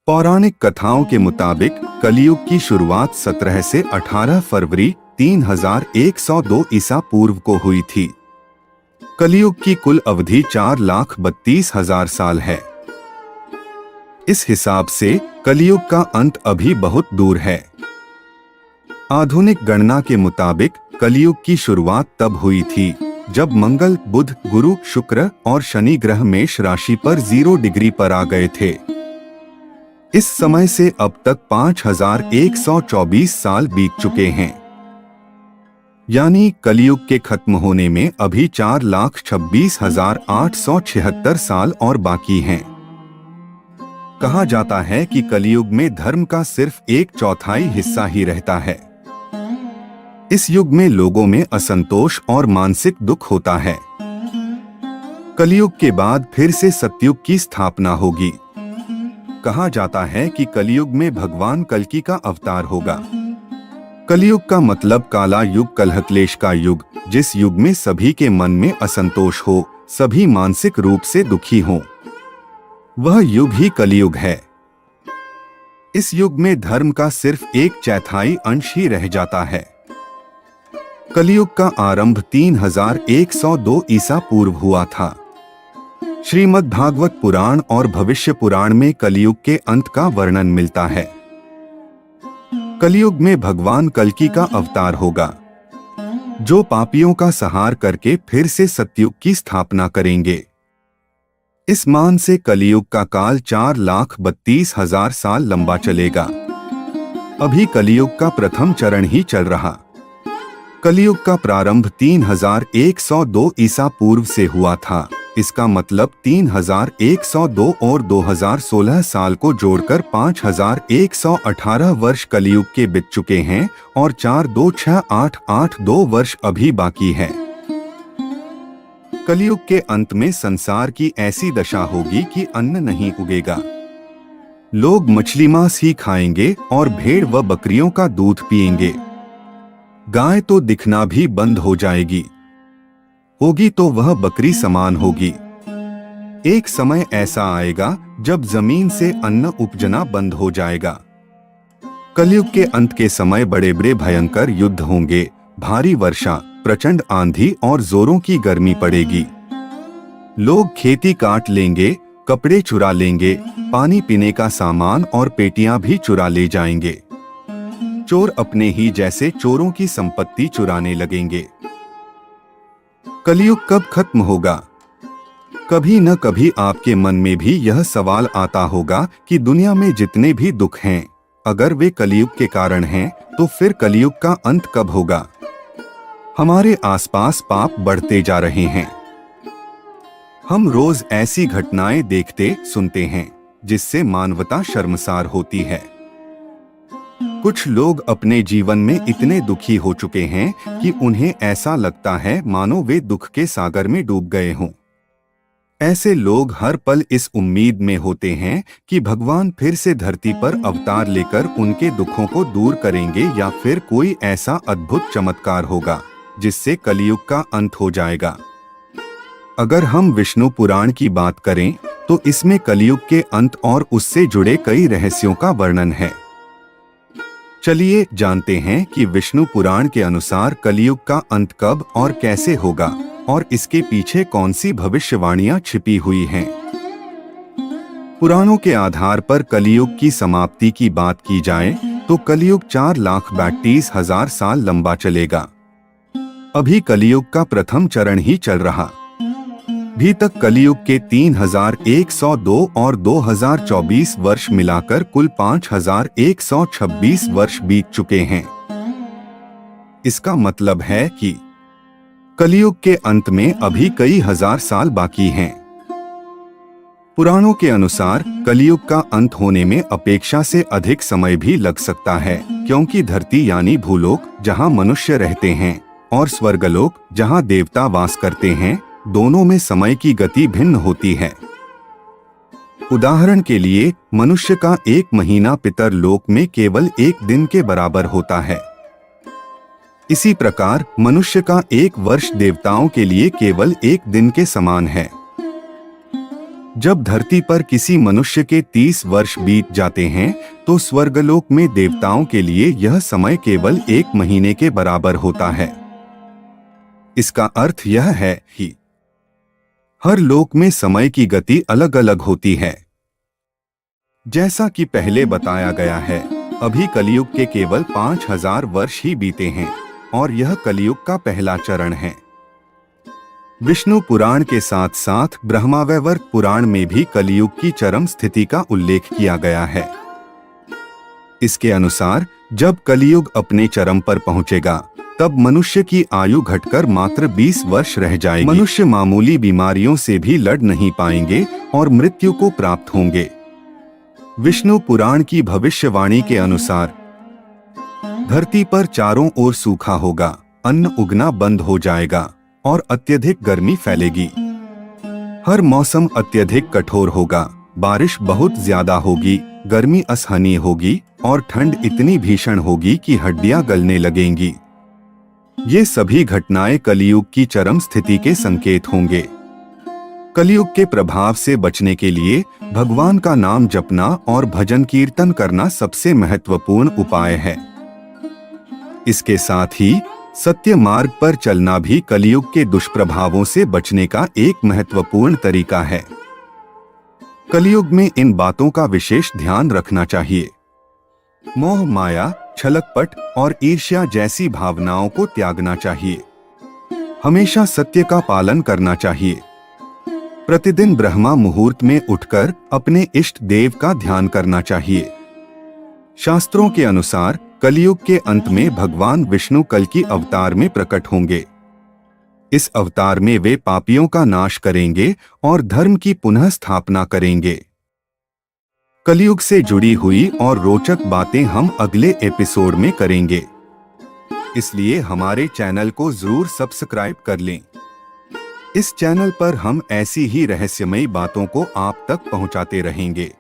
पौराणिक कथाओं के मुताबिक कलियुग की शुरुआत 17 से 18 फरवरी 3102 ईसा पूर्व को हुई थी। कलियुग की कुल अवधि 4,32,000 साल है। इस हिसाब से कलियुग का अंत अभी बहुत दूर है। आधुनिक गणना के मुताबिक कलियुग की शुरुआत तब हुई थी जब मंगल, बुध, गुरु, शुक्र और शनि ग्रह मेष राशि पर 0 डिग्री पर आ गए थे। इस समय से अब तक 5,124 साल बीत चुके हैं। यानी कलियुग के खत्म होने में अभी 4,26,876 साल और बाकी हैं। कहा जाता है कि कलियुग में धर्म का सिर्फ 1/4 हिस्सा ही रहता है। इस युग में लोगों में असंतोष और मानसिक दुख होता है। कलियुग के बाद फिर से सतयुग की स्थापना होगी। कहा जाता है कि कलियुग में भगवान कल्कि का अवतार होगा। कलियुग का मतलब काला युग, कलह-क्लेश का युग, जिस युग में सभी के मन में असंतोष हो, सभी मानसिक रूप से दुखी हों, वह युग ही कलियुग है। इस युग में धर्म का सिर्फ 1/4 अंश ही रह जाता है। कलियुग का आरंभ 3102 ईसा पूर्व हुआ था। श्रीमद् भागवत पुराण और भविष्य पुराण में कलियुग के अंत का वर्णन मिलता है। कलियुग में भगवान कल्कि का अवतार होगा, जो पापियों का संहार करके फिर से सतयुग की स्थापना करेंगे। इस मान से कलियुग का काल 4,32,000 साल लंबा चलेगा। अभी कलियुग का प्रथम चरण ही चल रहा। कलियुग का प्रारंभ 3102 ईसा पूर्व से हुआ था। इसका मतलब 3102 और 2016 साल को जोड़कर 5,118 वर्ष कलियुग के बीत चुके हैं और 4,26,882 वर्ष अभी बाकी है। कलियुग के अंत में संसार की ऐसी दशा होगी कि अन्न नहीं उगेगा। लोग मछली मांस ही खाएंगे और भेड़ व बकरियों का दूध पिएंगे। गाय तो दिखना भी बंद हो जाएगी। होगी तो वह बकरी समान होगी। एक समय ऐसा आएगा जब जमीन से अन्न उपजना बंद हो जाएगा। कलियुग के अंत के समय बड़े बड़े भयंकर युद्ध होंगे, भारी वर्षा, प्रचंड आंधी और जोरों की गर्मी पड़ेगी। लोग खेती काट लेंगे, कपड़े चुरा लेंगे, पानी पीने का सामान और पेटियां भी चुरा ले जाएंगे। चोर अपने ही जैसे चोरों की संपत्ति चुराने लगेंगे। कलियुग कब खत्म होगा? कभी न कभी आपके मन में भी यह सवाल आता होगा कि दुनिया में जितने भी दुख हैं, अगर वे कलियुग के कारण हैं, तो फिर कलियुग का अंत कब होगा? हमारे आसपास पाप बढ़ते जा रहे हैं। हम रोज ऐसी घटनाएं देखते सुनते हैं जिससे मानवता शर्मसार होती है। कुछ लोग अपने जीवन में इतने दुखी हो चुके हैं कि उन्हें ऐसा लगता है मानो वे दुख के सागर में डूब गए हों। ऐसे लोग हर पल इस उम्मीद में होते हैं कि भगवान फिर से धरती पर अवतार लेकर उनके दुखों को दूर करेंगे या फिर कोई ऐसा अद्भुत चमत्कार होगा जिससे कलियुग का अंत हो जाएगा। अगर हम विष्णु पुराण की बात करें तो इसमें कलियुग के अंत और उससे जुड़े कई रहस्यों का वर्णन है। चलिए जानते हैं कि विष्णु पुराण के अनुसार कलियुग का अंत कब और कैसे होगा और इसके पीछे कौन सी भविष्यवाणियां छिपी हुई हैं। पुराणों के आधार पर कलियुग की समाप्ति की बात की जाए तो कलियुग 4,32,000 साल लंबा चलेगा। अभी कलियुग का प्रथम चरण ही चल रहा। भी तक कलियुग के 3102 और 2024 वर्ष मिलाकर कुल 5,126 वर्ष बीत चुके हैं। इसका मतलब है कि कलियुग के अंत में अभी कई हजार साल बाकी हैं। पुराणों के अनुसार कलियुग का अंत होने में अपेक्षा से अधिक समय भी लग सकता है, क्योंकि धरती यानी भूलोक जहां मनुष्य रहते हैं और स्वर्गलोक जहां देवता वास करते हैं, दोनों में समय की गति भिन्न होती है। उदाहरण के लिए मनुष्य का 1 महीना पितर लोक में केवल 1 दिन के बराबर होता है। इसी प्रकार मनुष्य का 1 वर्ष देवताओं के लिए केवल 1 दिन के समान है। जब धरती पर किसी मनुष्य के 30 वर्ष बीत जाते हैं तो स्वर्गलोक में देवताओं के लिए यह समय केवल 1 महीने के बराबर होता है। इसका अर्थ यह है कि हर लोक में समय की गति अलग अलग होती है। जैसा कि पहले बताया गया है, अभी कलियुग के केवल 5000 वर्ष ही बीते हैं और यह कलियुग का पहला चरण है। विष्णु पुराण के साथ साथ ब्रह्मावैवर्त पुराण में भी कलियुग की चरम स्थिति का उल्लेख किया गया है। इसके अनुसार जब कलियुग अपने चरम पर पहुंचेगा तब मनुष्य की आयु घटकर मात्र 20 वर्ष रह जाएगी। मनुष्य मामूली बीमारियों से भी लड़ नहीं पाएंगे और मृत्यु को प्राप्त होंगे। विष्णु पुराण की भविष्यवाणी के अनुसार धरती पर चारों ओर सूखा होगा, अन्न उगना बंद हो जाएगा और अत्यधिक गर्मी फैलेगी। हर मौसम अत्यधिक कठोर होगा, बारिश बहुत ज्यादा होगी, गर्मी असहनीय होगी और ठंड इतनी भीषण होगी कि हड्डियां गलने लगेंगी। ये सभी घटनाएं कलियुग की चरम स्थिति के संकेत होंगे। कलियुग के प्रभाव से बचने के लिए भगवान का नाम जपना और भजन कीर्तन करना सबसे महत्वपूर्ण उपाय है। इसके साथ ही सत्य मार्ग पर चलना भी कलियुग के दुष्प्रभावों से बचने का एक महत्वपूर्ण तरीका है। कलियुग में इन बातों का विशेष ध्यान रखना चाहिए। मोह, माया, छलकपट और ईर्ष्या जैसी भावनाओं को त्यागना चाहिए। हमेशा सत्य का पालन करना चाहिए। प्रतिदिन ब्रह्मा मुहूर्त में उठकर अपने इष्ट देव का ध्यान करना चाहिए। शास्त्रों के अनुसार कलियुग के अंत में भगवान विष्णु कल की अवतार में प्रकट होंगे। इस अवतार में वे पापियों का नाश करेंगे और धर्म की पुनः स्थापना करेंगे। कलियुग से जुड़ी हुई और रोचक बातें हम अगले एपिसोड में करेंगे, इसलिए हमारे चैनल को जरूर सब्सक्राइब कर लें। इस चैनल पर हम ऐसी ही रहस्यमयी बातों को आप तक पहुंचाते रहेंगे।